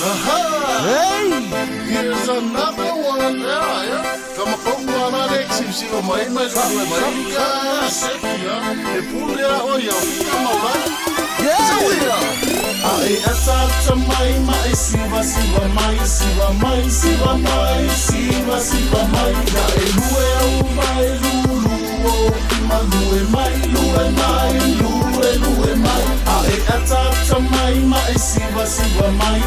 Hey, here's another one. Kama kwa na Alexi siwa mai mai ka sekia e pulea oia kama vai. Ai ata mai siva mai da e lue au mai lulu o ma lue mai ai ata mai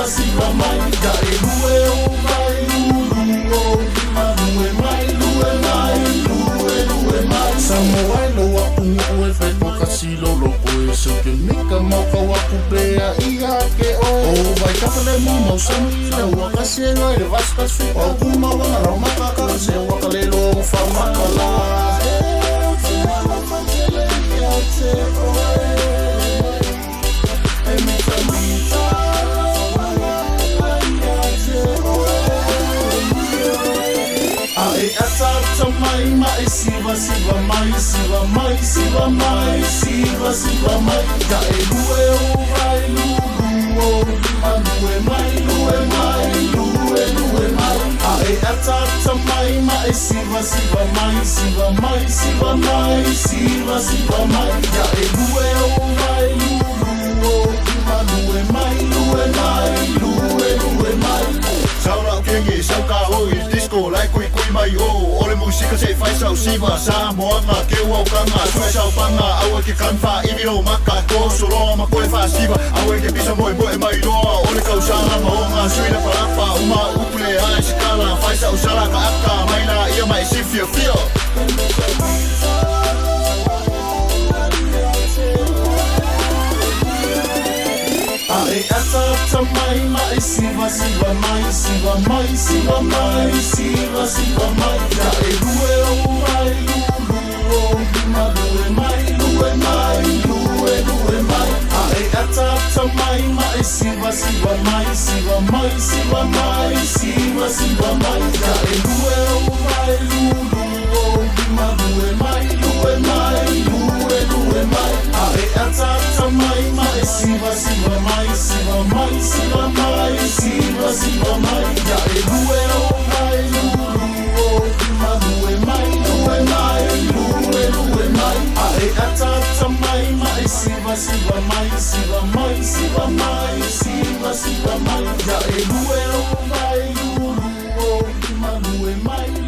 siva mai da e lue au mai lulu o ma lue mai Samoa no wa ungu e fai poka silo loko e so ke mika mauka waku pea ia ke o vai kapale mu mau sami le waka sienga e vasta su o kuma wana rau makaka se waka lelo o whamakala te mana mantele ia te oe e mita Ai ata mai siva mai da e lue o vai lulu o ma lue mai ai ata mai siva mai da e lue o vai lulu o ma lue mai Sauna kengi sauka oi disco lai kui mai o ole musika se fai sau siva sa moanga ke wa kanga sui sau panga au ke kanfa i miro maka ko solo ma ko fa siva au ke pisa moi mai do ole kau sala maonga sui na palapa uma uple ai skala fai sau sala ka aka mai na ia mai si fio Ai ata mai siva mai da e lue o mai lulu o ma lue mai ai ata mai siva mai da e lue o mai lulu o ma lue mai ai ata mai siva mai da e lue o mai lulu o ma lue mai ai ata mai siva mai da e lue o mai lulu o ma lue mai